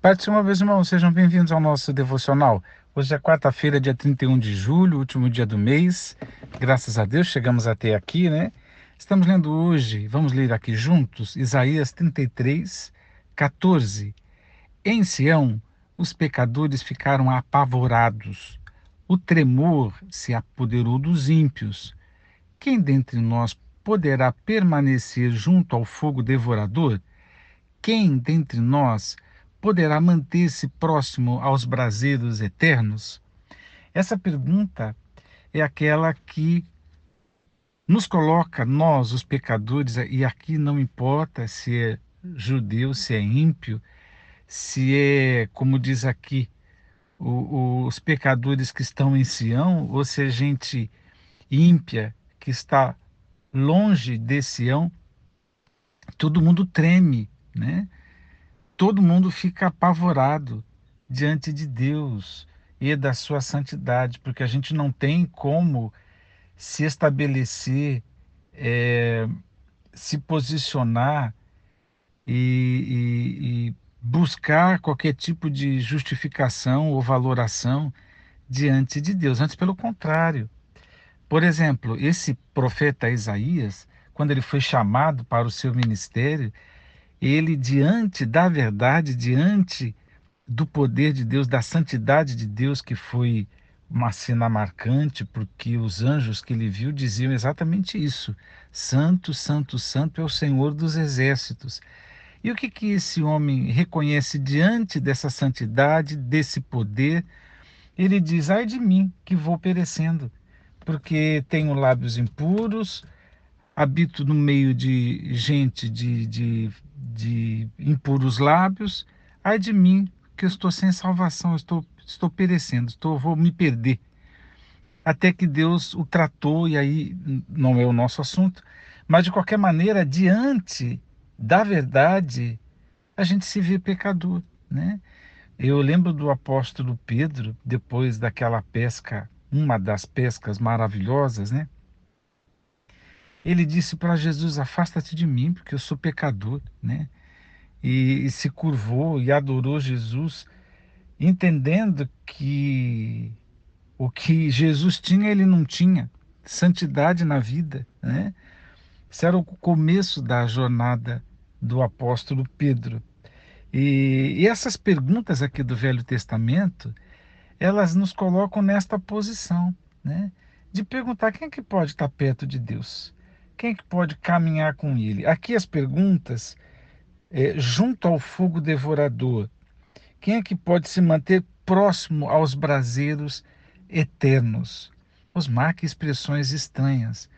Pai do Senhor, meus irmãos, sejam bem-vindos ao nosso devocional. Hoje é quarta-feira, dia 31 de julho, último dia do mês. Graças a Deus, chegamos até aqui, né? Estamos lendo hoje, vamos ler aqui juntos, Isaías 33, 14. Em Sião, os pecadores ficaram apavorados. O tremor se apoderou dos ímpios. Quem dentre nós poderá permanecer junto ao fogo devorador? Quem dentre nós poderá manter-se próximo aos braseiros eternos? Essa pergunta é aquela que nos coloca, nós, os pecadores, e aqui não importa se é judeu, se é ímpio, se é, como diz aqui, os pecadores que estão em Sião, ou se é gente ímpia que está longe de Sião, todo mundo treme, né? Todo mundo fica apavorado diante de Deus e da sua santidade, porque a gente não tem como se estabelecer, eh, se posicionar e buscar qualquer tipo de justificação ou valoração diante de Deus. Antes, pelo contrário. Por exemplo, esse profeta Isaías, quando ele foi chamado para o seu ministério, ele, diante da verdade, diante do poder de Deus, da santidade de Deus, que foi uma cena marcante, porque os anjos que ele viu diziam exatamente isso: Santo, Santo, Santo é o Senhor dos exércitos. E o que que esse homem reconhece diante dessa santidade, desse poder? Ele diz: ai de mim, que vou perecendo, porque tenho lábios impuros, habito no meio de gente de impuros lábios. Ai de mim, que eu estou sem salvação, estou perecendo, vou me perder. Até que Deus o tratou, e aí não é o nosso assunto, mas de qualquer maneira, diante da verdade, a gente se vê pecador, né? Eu lembro do apóstolo Pedro, depois daquela pesca, uma das pescas maravilhosas, né? Ele disse para Jesus: afasta-te de mim, porque eu sou pecador, né? E se curvou e adorou Jesus, entendendo que o que Jesus tinha, ele não tinha. Santidade na vida, né? Isso era o começo da jornada do apóstolo Pedro. E essas perguntas aqui do Velho Testamento, elas nos colocam nesta posição, né? De perguntar quem é que pode estar perto de Deus, quem é que pode caminhar com Ele. Aqui as perguntas, junto ao fogo devorador, quem é que pode se manter próximo aos braseiros eternos? Osmar, que expressões estranhas.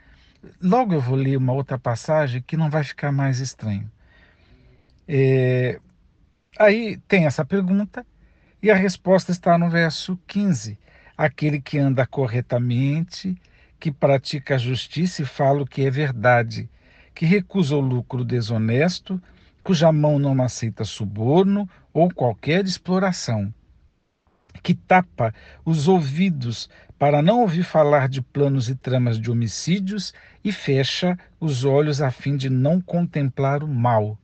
Logo eu vou ler uma outra passagem que não vai ficar mais estranho. Aí tem essa pergunta, e a resposta está no verso 15. Aquele que anda corretamente, que pratica a justiça e fala o que é verdade, que recusa o lucro desonesto, cuja mão não aceita suborno ou qualquer exploração, que tapa os ouvidos para não ouvir falar de planos e tramas de homicídios e fecha os olhos a fim de não contemplar o mal.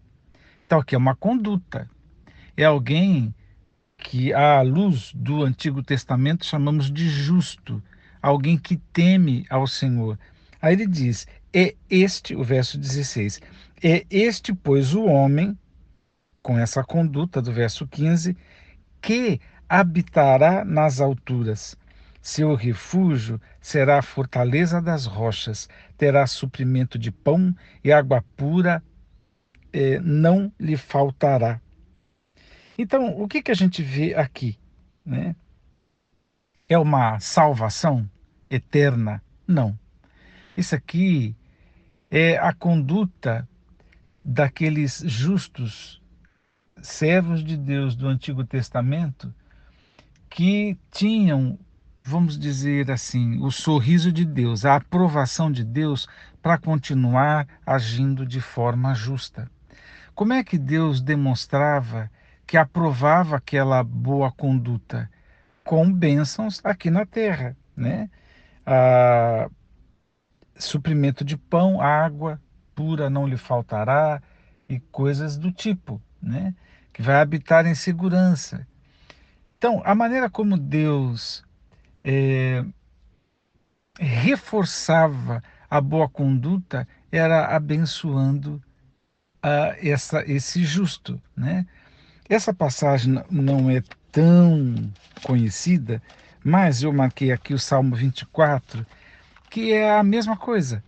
Então, aqui é uma conduta. É alguém que, à luz do Antigo Testamento, chamamos de justo, alguém que teme ao Senhor. Aí ele diz: é este, o verso 16, é este, pois, o homem, com essa conduta do verso 15, que habitará nas alturas. Seu refúgio será a fortaleza das rochas, terá suprimento de pão e água pura não lhe faltará. Então, o que que a gente vê aqui, né? É uma salvação eterna? Não. Isso aqui é a conduta daqueles justos servos de Deus do Antigo Testamento que tinham, vamos dizer assim, o sorriso de Deus, a aprovação de Deus para continuar agindo de forma justa. Como é que Deus demonstrava que aprovava aquela boa conduta? Com bênçãos aqui na terra, né? A suprimento de pão, água pura não lhe faltará e coisas do tipo, né? que vai habitar em segurança. Então, a maneira como Deus reforçava a boa conduta era abençoando esse justo, né? Essa passagem não é tão conhecida, mas eu marquei aqui o Salmo 24, que é a mesma coisa.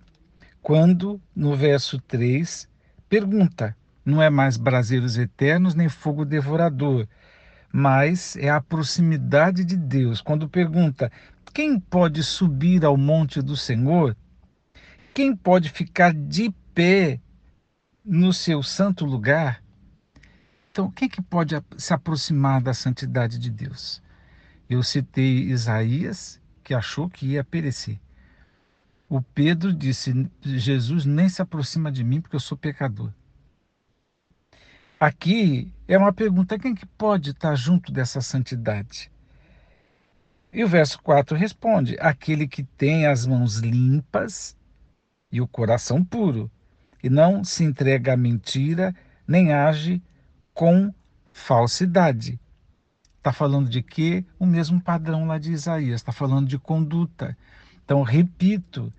Quando, no verso 3, pergunta, não é mais braseiros eternos nem fogo devorador, mas é a proximidade de Deus. Quando pergunta, quem pode subir ao monte do Senhor? Quem pode ficar de pé no seu santo lugar? Então, quem que pode se aproximar da santidade de Deus? Eu citei Isaías, que achou que ia perecer. O Pedro disse, Jesus nem se aproxima de mim porque eu sou pecador. Aqui é uma pergunta, quem que pode estar junto dessa santidade? E o verso 4 responde, aquele que tem as mãos limpas e o coração puro, e não se entrega à mentira, nem age com falsidade. Está falando de quê? O mesmo padrão lá de Isaías, está falando de conduta. Então, repito,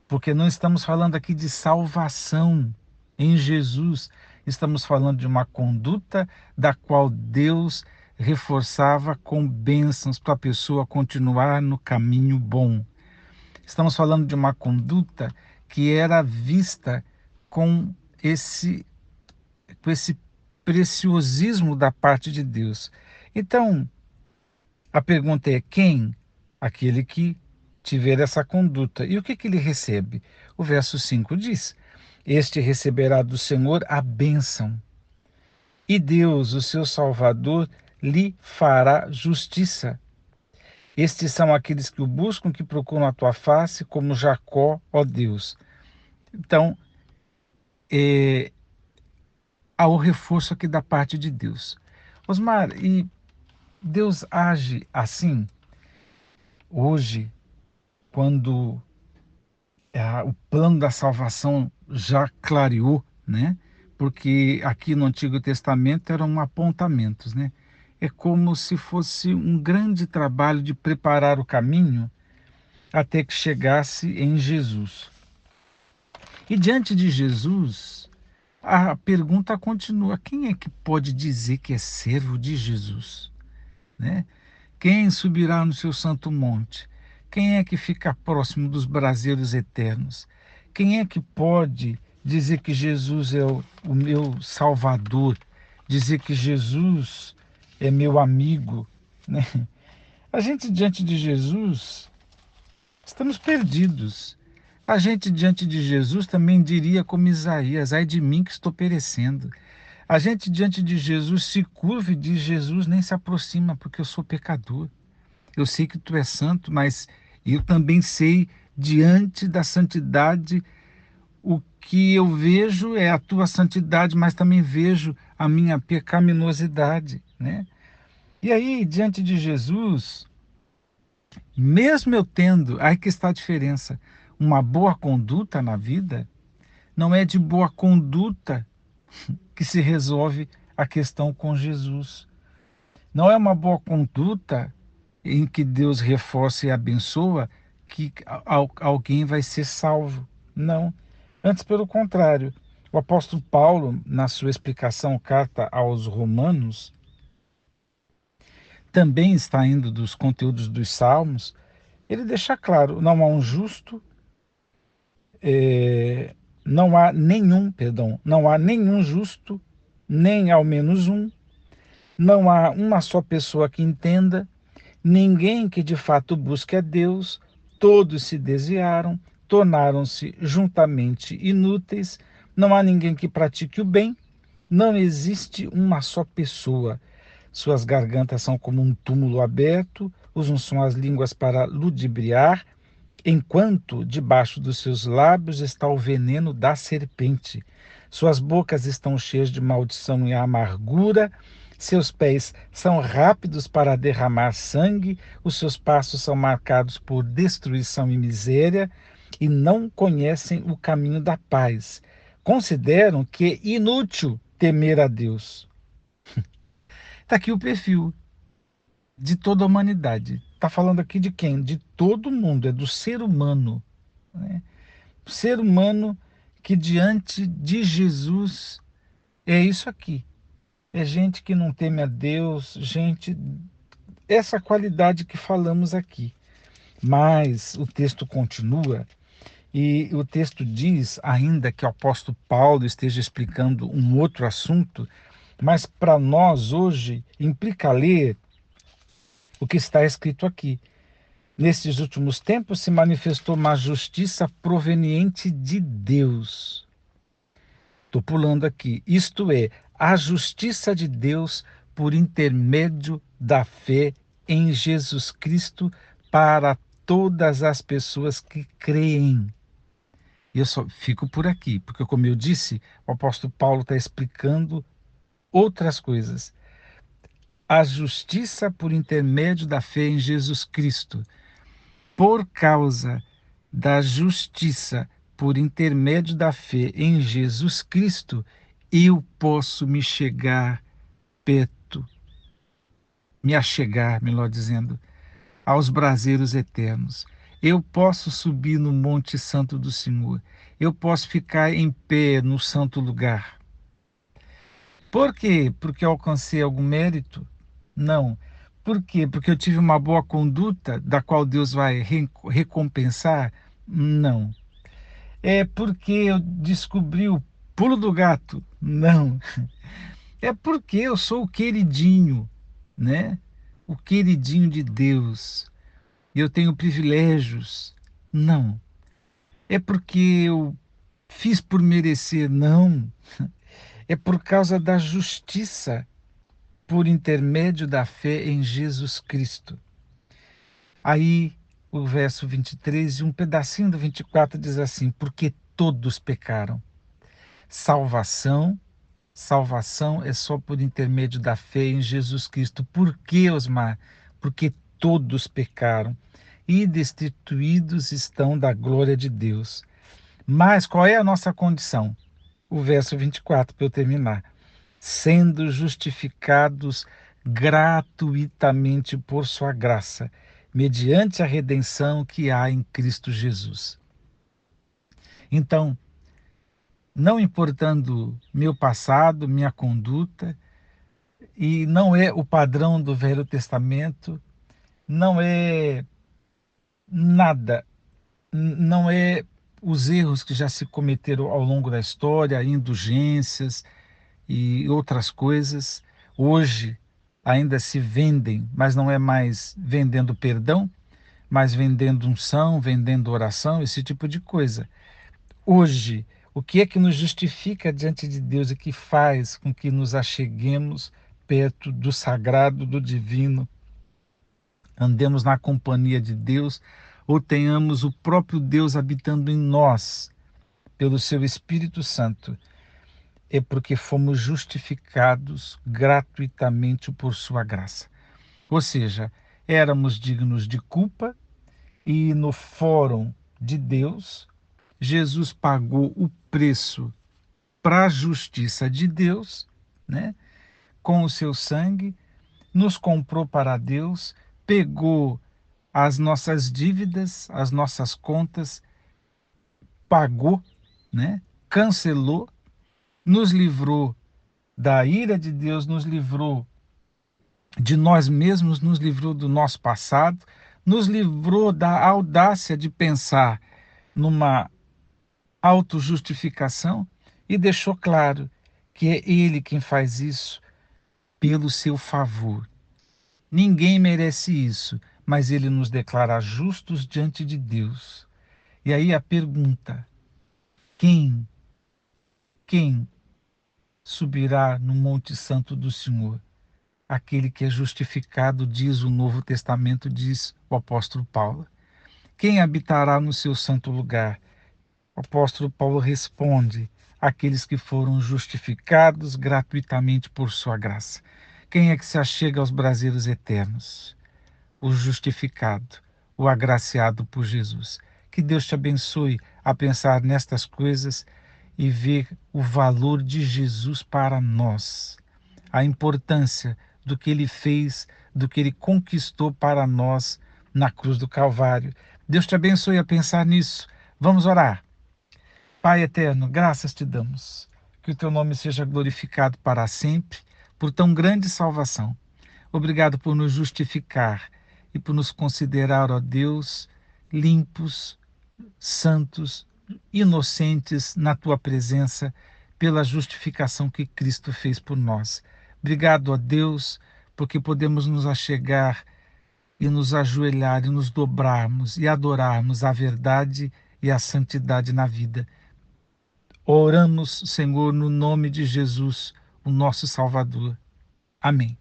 porque não estamos falando aqui de salvação em Jesus, estamos falando de uma conduta da qual Deus reforçava com bênçãos para a pessoa continuar no caminho bom. Estamos falando de uma conduta que era vista com esse, com esse preciosismo da parte de Deus. Então, a pergunta é quem? Aquele que tiver essa conduta. E o que ele recebe? O verso 5 diz: Este receberá do Senhor a bênção, e Deus, o seu Salvador, lhe fará justiça. Estes são aqueles que o buscam, que procuram a tua face, como Jacó, ó Deus. Então, há o reforço aqui da parte de Deus. Osmar, e Deus age assim hoje, quando o plano da salvação já clareou, né? Porque aqui no Antigo Testamento eram apontamentos, né? É como se fosse um grande trabalho de preparar o caminho até que chegasse em Jesus. E diante de Jesus, a pergunta continua: quem é que pode dizer que é servo de Jesus, né? Quem subirá no seu santo monte? Quem é que fica próximo dos braseiros eternos? Quem é que pode dizer que Jesus é o meu Salvador? Dizer que Jesus é meu amigo, né? A gente diante de Jesus, estamos perdidos. A gente diante de Jesus também diria como Isaías, ai de mim que estou perecendo. A gente diante de Jesus se curva e diz, Jesus nem se aproxima porque eu sou pecador. Eu sei que tu és santo, mas eu também sei, diante da santidade, o que eu vejo é a tua santidade, mas também vejo a minha pecaminosidade, né? E aí, diante de Jesus, mesmo eu tendo, aí que está a diferença, uma boa conduta na vida, não é de boa conduta que se resolve a questão com Jesus. Não é uma boa conduta em que Deus reforça e abençoa que alguém vai ser salvo. Não. Antes, pelo contrário. O apóstolo Paulo, na sua explicação, carta aos Romanos, também está indo dos conteúdos dos Salmos, ele deixa claro, não há um justo, não há nenhum justo, nem ao menos um, não há uma só pessoa que entenda, ninguém que de fato busque a Deus, todos se desviaram, tornaram-se juntamente inúteis, não há ninguém que pratique o bem, não existe uma só pessoa. Suas gargantas são como um túmulo aberto, usam suas línguas para ludibriar, enquanto debaixo dos seus lábios está o veneno da serpente. Suas bocas estão cheias de maldição e amargura, seus pés são rápidos para derramar sangue, os seus passos são marcados por destruição e miséria, e não conhecem o caminho da paz. Consideram que é inútil temer a Deus. Está aqui o perfil de toda a humanidade. Está falando aqui de quem? De todo mundo, é do ser humano, né? O ser humano que diante de Jesus é isso aqui. É gente que não teme a Deus, gente, essa qualidade que falamos aqui. Mas o texto continua e o texto diz, ainda que o apóstolo Paulo esteja explicando um outro assunto, mas para nós hoje implica ler o que está escrito aqui. Nesses últimos tempos se manifestou uma justiça proveniente de Deus. Estou pulando aqui. Isto é, a justiça de Deus por intermédio da fé em Jesus Cristo para todas as pessoas que creem. E eu só fico por aqui, porque, como eu disse, o apóstolo Paulo está explicando outras coisas. A justiça por intermédio da fé em Jesus Cristo. Por causa da justiça por intermédio da fé em Jesus Cristo, eu posso me chegar perto, me achegar, melhor dizendo, aos braseiros eternos. Eu posso subir no Monte Santo do Senhor. Eu posso ficar em pé no santo lugar. Por quê? Porque eu alcancei algum mérito? Não. Por quê? Porque eu tive uma boa conduta, da qual Deus vai recompensar? Não. É porque eu descobri o pulo do gato? Não. É porque eu sou o queridinho, né? O queridinho de Deus. E eu tenho privilégios? Não. É porque eu fiz por merecer? Não. É por causa da justiça por intermédio da fé em Jesus Cristo. Aí o verso 23 e um pedacinho do 24 diz assim: porque todos pecaram. Salvação é só por intermédio da fé em Jesus Cristo. Por que, Osmar? Porque todos pecaram e destituídos estão da glória de Deus. Mas qual é a nossa condição? O verso 24, para eu terminar. Sendo justificados gratuitamente por sua graça, mediante a redenção que há em Cristo Jesus. Então, não importando meu passado, minha conduta, e não é o padrão do Velho Testamento, não é nada, não é os erros que já se cometeram ao longo da história, indulgências e outras coisas. Hoje ainda se vendem, mas não é mais vendendo perdão, mas vendendo unção, vendendo oração, esse tipo de coisa. Hoje, o que é que nos justifica diante de Deus e que faz com que nos acheguemos perto do sagrado, do divino, andemos na companhia de Deus ou tenhamos o próprio Deus habitando em nós pelo seu Espírito Santo? É porque fomos justificados gratuitamente por sua graça. Ou seja, éramos dignos de culpa e no fórum de Deus, Jesus pagou o preço para a justiça de Deus, né? Com o seu sangue, nos comprou para Deus, pegou as nossas dívidas, as nossas contas, pagou, né? Cancelou, nos livrou da ira de Deus, nos livrou de nós mesmos, nos livrou do nosso passado, nos livrou da audácia de pensar numa autojustificação e deixou claro que é Ele quem faz isso pelo seu favor. Ninguém merece isso, mas Ele nos declara justos diante de Deus. E aí a pergunta: quem, quem subirá no Monte Santo do Senhor? Aquele que é justificado, diz o Novo Testamento, diz o apóstolo Paulo. Quem habitará no seu santo lugar? O apóstolo Paulo responde: aqueles que foram justificados gratuitamente por sua graça. Quem é que se achega aos braseiros eternos? O justificado, o agraciado por Jesus. Que Deus te abençoe a pensar nestas coisas e ver o valor de Jesus para nós, a importância do que Ele fez, do que Ele conquistou para nós na cruz do Calvário. Deus te abençoe a pensar nisso. Vamos orar. Pai eterno, graças te damos. Que o teu nome seja glorificado para sempre, por tão grande salvação. Obrigado por nos justificar e por nos considerar, ó Deus, limpos, santos, inocentes na tua presença, pela justificação que Cristo fez por nós. Obrigado, ó Deus, porque podemos nos achegar e nos ajoelhar e nos dobrarmos e adorarmos a verdade e a santidade na vida. Oramos, Senhor, no nome de Jesus, o nosso Salvador. Amém.